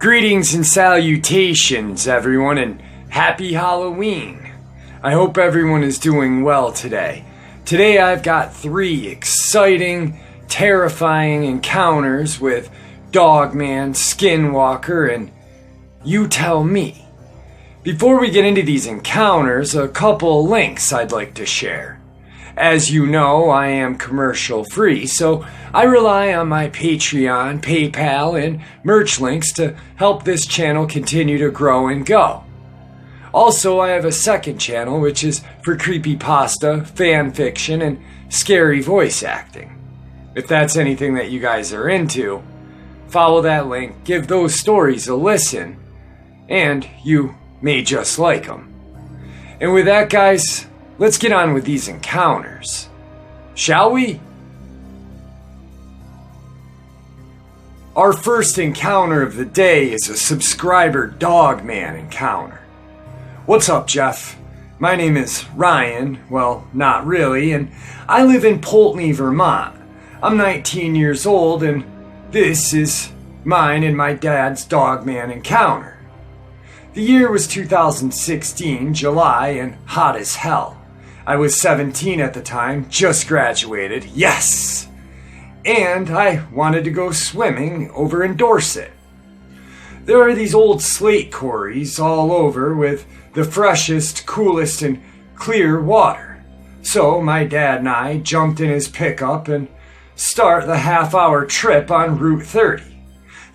Greetings and salutations, everyone, and happy Halloween. I hope everyone is doing well today. Today I've got 3 exciting, terrifying encounters with Dogman, Skinwalker, and You Tell Me. Before we get into these encounters, a couple links I'd like to share. As you know, I am commercial free, so I rely on my Patreon, PayPal, and merch links to help this channel continue to grow and go. Also, I have a second channel which is for creepypasta, fan fiction, and scary voice acting. If that's anything that you guys are into, follow that link, give those stories a listen, and you may just like them. And with that, guys, let's get on with these encounters, shall we? Our first encounter of the day is a subscriber Dogman encounter. What's up, Jeff? My name is Ryan, well, not really, and I live in Poultney, Vermont. I'm 19 years old, and this is mine and my dad's Dogman encounter. The year was 2016, July, and hot as hell. I was 17 at the time, just graduated, yes! And I wanted to go swimming over in Dorset. There are these old slate quarries all over with the freshest, coolest, and clear water. So my dad and I jumped in his pickup and start the half-hour trip on Route 30.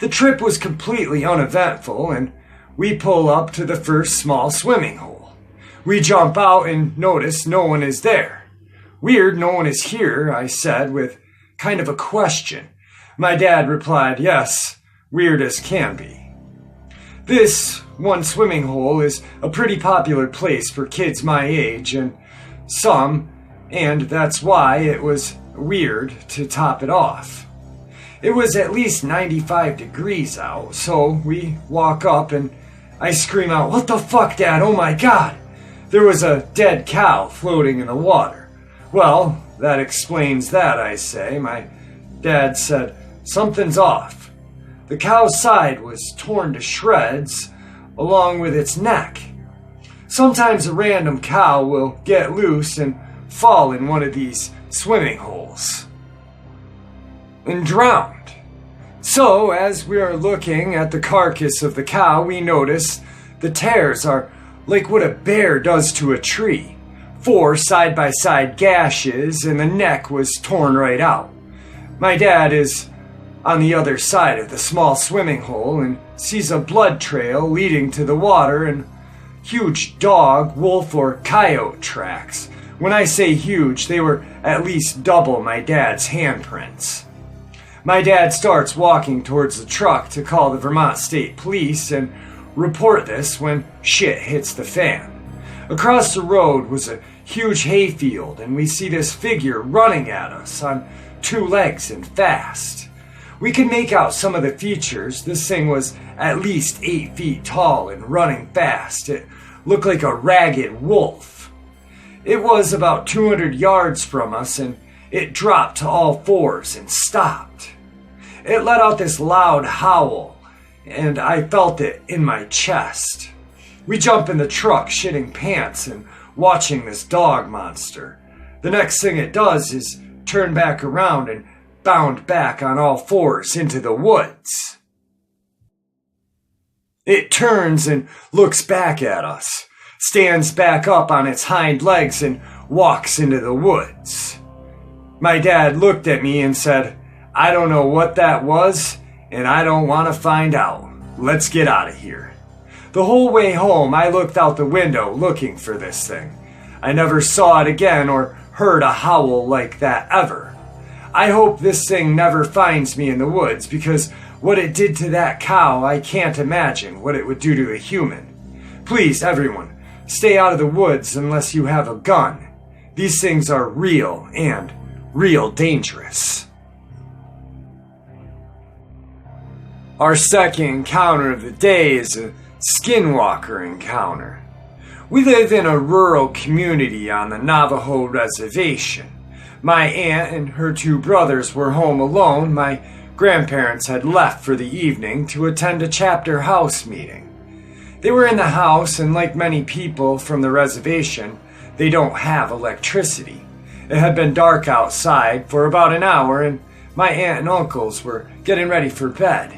The trip was completely uneventful, and we pull up to the first small swimming hole. We jump out and notice no one is there. Weird, no one is here, I said with kind of a question. My dad replied, yes, weird as can be. This one swimming hole is a pretty popular place for kids my age and that's why it was weird to top it off. It was at least 95 degrees out, so we walk up and I scream out, "What the fuck, Dad? Oh my God!" There was a dead cow floating in the water. Well, that explains that, I say. My dad said, something's off. The cow's side was torn to shreds, along with its neck. Sometimes a random cow will get loose and fall in one of these swimming holes and drowned. So, as we are looking at the carcass of the cow, we notice the tears are like what a bear does to a tree. 4 side-by-side gashes, and the neck was torn right out. My dad is on the other side of the small swimming hole and sees a blood trail leading to the water and huge dog, wolf, or coyote tracks. When I say huge, they were at least double my dad's handprints. My dad starts walking towards the truck to call the Vermont State Police and report this when shit hits the fan. Across the road was a huge hayfield, and we see this figure running at us on 2 legs and fast. We could make out some of the features. This thing was at least 8 feet tall and running fast. It looked like a ragged wolf. It was about 200 yards from us, and it dropped to all 4s and stopped. It let out this loud howl, and I felt it in my chest. We jump in the truck, shitting pants and watching this dog monster. The next thing it does is turn back around and bound back on all 4s into the woods. It turns and looks back at us, stands back up on its hind legs and walks into the woods. My dad looked at me and said, "I don't know what that was, and I don't want to find out. Let's get out of here." The whole way home, I looked out the window looking for this thing. I never saw it again or heard a howl like that ever. I hope this thing never finds me in the woods, because what it did to that cow, I can't imagine what it would do to a human. Please, everyone, stay out of the woods unless you have a gun. These things are real and real dangerous. Our second encounter of the day is a Skinwalker encounter. We live in a rural community on the Navajo reservation. My aunt and her 2 brothers were home alone. My grandparents had left for the evening to attend a chapter house meeting. They were in the house, and like many people from the reservation, they don't have electricity. It had been dark outside for about an hour, and my aunt and uncles were getting ready for bed.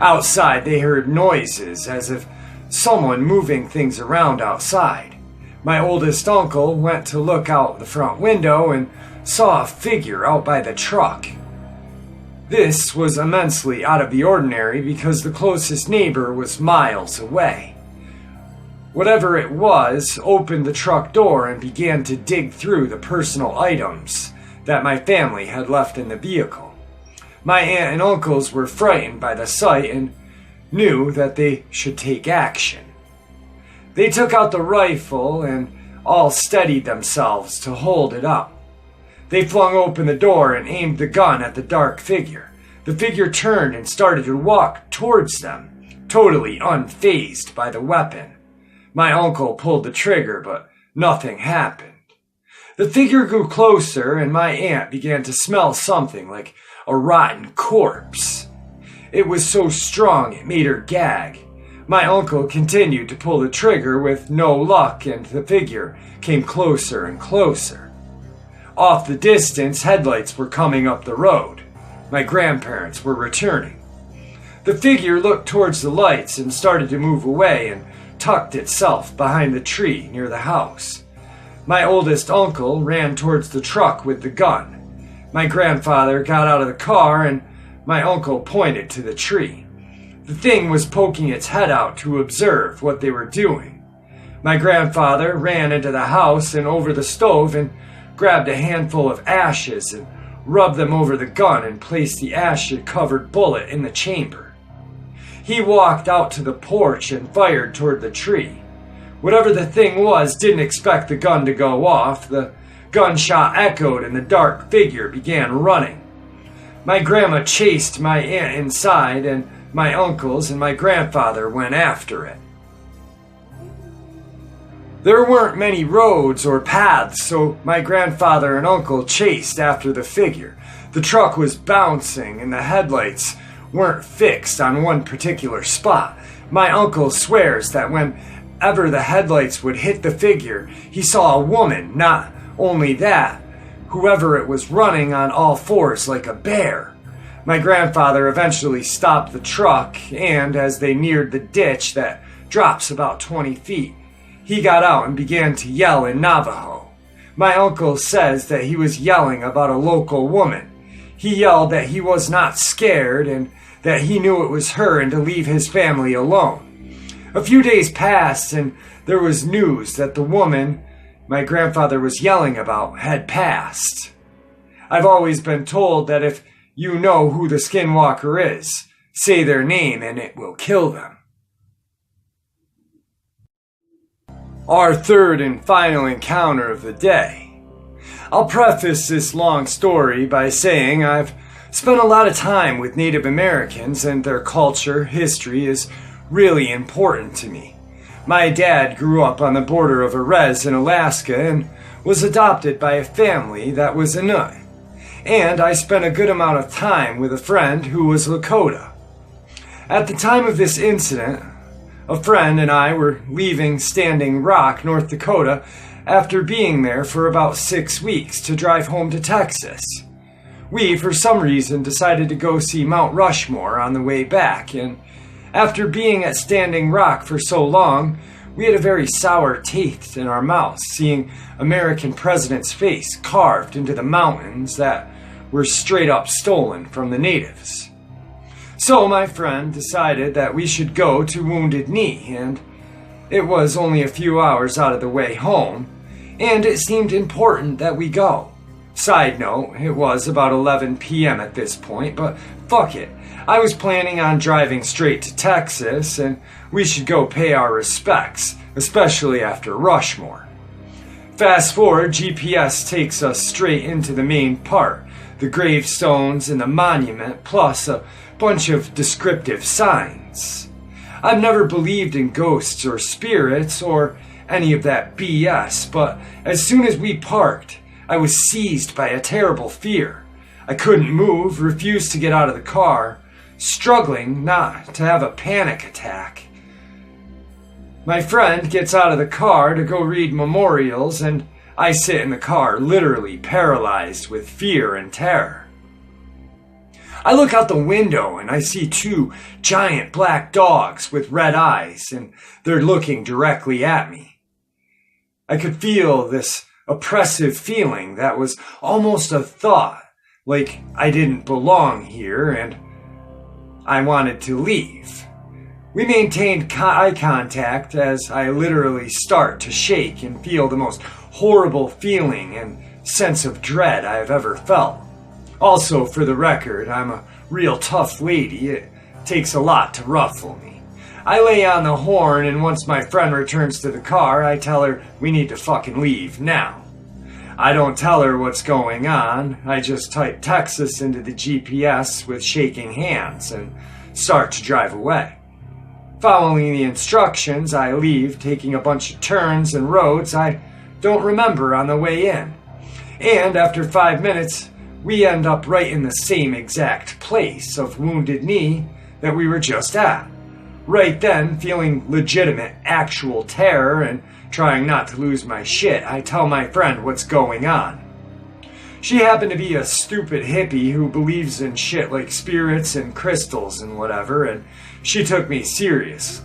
Outside, they heard noises as if someone moving things around outside. My oldest uncle went to look out the front window and saw a figure out by the truck. This was immensely out of the ordinary because the closest neighbor was miles away. Whatever it was opened the truck door and began to dig through the personal items that my family had left in the vehicle. My aunt and uncles were frightened by the sight and knew that they should take action. They took out the rifle and all steadied themselves to hold it up. They flung open the door and aimed the gun at the dark figure. The figure turned and started to walk towards them, totally unfazed by the weapon. My uncle pulled the trigger, but nothing happened. The figure grew closer, and my aunt began to smell something like a rotten corpse. It was so strong it made her gag. My uncle continued to pull the trigger with no luck, and the figure came closer and closer. Off the distance, headlights were coming up the road. My grandparents were returning. The figure looked towards the lights and started to move away and tucked itself behind the tree near the house. My oldest uncle ran towards the truck with the gun. My grandfather got out of the car and my uncle pointed to the tree. The thing was poking its head out to observe what they were doing. My grandfather ran into the house and over the stove and grabbed a handful of ashes and rubbed them over the gun and placed the ashes-covered bullet in the chamber. He walked out to the porch and fired toward the tree. Whatever the thing was didn't expect the gun to go off. The gunshot echoed and the dark figure began running. My grandma chased my aunt inside and my uncles and my grandfather went after it. There weren't many roads or paths, so my grandfather and uncle chased after the figure. The truck was bouncing and the headlights weren't fixed on one particular spot. My uncle swears that whenever the headlights would hit the figure, he saw a woman. Not only that, whoever it was running on all fours like a bear. My grandfather eventually stopped the truck, and as they neared the ditch that drops about 20 feet, he got out and began to yell in Navajo. My uncle says that he was yelling about a local woman. He yelled that he was not scared and that he knew it was her and to leave his family alone. A few days passed and there was news that the woman my grandfather was yelling about had passed. I've always been told that if you know who the skinwalker is, say their name and it will kill them. Our third and final encounter of the day. I'll preface this long story by saying I've spent a lot of time with Native Americans and their culture, history is really important to me. My dad grew up on the border of a res in Alaska and was adopted by a family that was Inuk. And I spent a good amount of time with a friend who was Lakota. At the time of this incident, a friend and I were leaving Standing Rock, North Dakota, after being there for about 6 weeks to drive home to Texas. We, for some reason, decided to go see Mount Rushmore on the way back, and after being at Standing Rock for so long, we had a very sour taste in our mouths, seeing American president's face carved into the mountains that were straight up stolen from the natives. So my friend decided that we should go to Wounded Knee, and it was only a few hours out of the way home, and it seemed important that we go. Side note, it was about 11 p.m. at this point, but fuck it. I was planning on driving straight to Texas, and we should go pay our respects, especially after Rushmore. Fast forward, GPS takes us straight into the main part, the gravestones and the monument, plus a bunch of descriptive signs. I've never believed in ghosts or spirits or any of that BS, but as soon as we parked, I was seized by a terrible fear. I couldn't move, refused to get out of the car, struggling not to have a panic attack. My friend gets out of the car to go read memorials, and I sit in the car, literally paralyzed with fear and terror. I look out the window and I see two giant black dogs with red eyes, and they're looking directly at me. I could feel this oppressive feeling that was almost a thought, like I didn't belong here and I wanted to leave. We maintained eye contact as I literally start to shake and feel the most horrible feeling and sense of dread I have ever felt. Also, for the record, I'm a real tough lady. It takes a lot to ruffle me. I lay on the horn, and once my friend returns to the car, I tell her we need to fucking leave now. I don't tell her what's going on. I just type Texas into the GPS with shaking hands and start to drive away. Following the instructions, I leave, taking a bunch of turns and roads I don't remember on the way in. And after 5 minutes, we end up right in the same exact place of Wounded Knee that we were just at. Right then, feeling legitimate, actual terror and trying not to lose my shit, I tell my friend what's going on. She happened to be a stupid hippie who believes in shit like spirits and crystals and whatever, and she took me serious.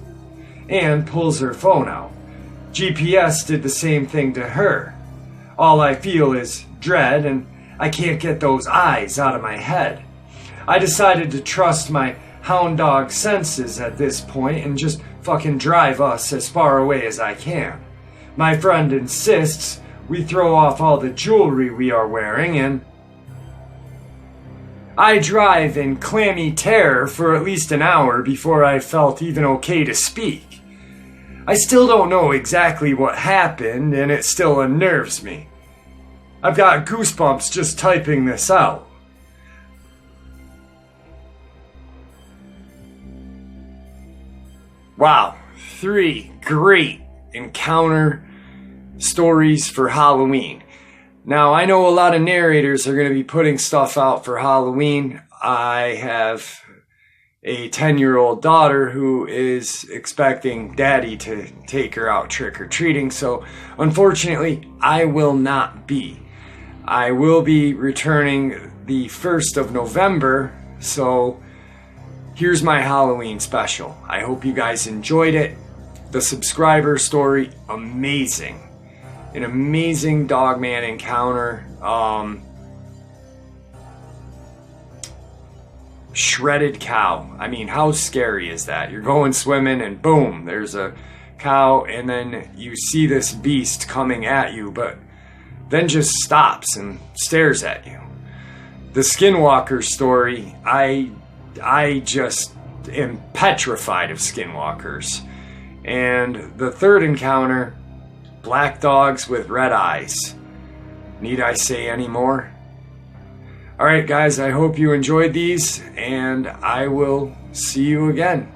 And pulls her phone out. GPS did the same thing to her. All I feel is dread, and I can't get those eyes out of my head. I decided to trust my hound dog senses at this point and just fucking drive us as far away as I can. My friend insists we throw off all the jewelry we are wearing, and I drive in clammy terror for at least an hour before I felt even okay to speak. I still don't know exactly what happened, and it still unnerves me. I've got goosebumps just typing this out. Wow, 3 great encounter stories for Halloween. Now, I know a lot of narrators are going to be putting stuff out for Halloween. I have a 10-year-old daughter who is expecting daddy to take her out trick-or-treating, so unfortunately, I will not be. I will be returning the 1st of November, so here's my Halloween special. I hope you guys enjoyed it. The subscriber story, amazing. An amazing Dogman encounter. Shredded cow. I mean, how scary is that? You're going swimming and boom, there's a cow, and then you see this beast coming at you, but then just stops and stares at you. The Skinwalker story, I just am petrified of skinwalkers. And the third encounter, black dogs with red eyes. Need I say any more? Alright guys, I hope you enjoyed these, and I will see you again.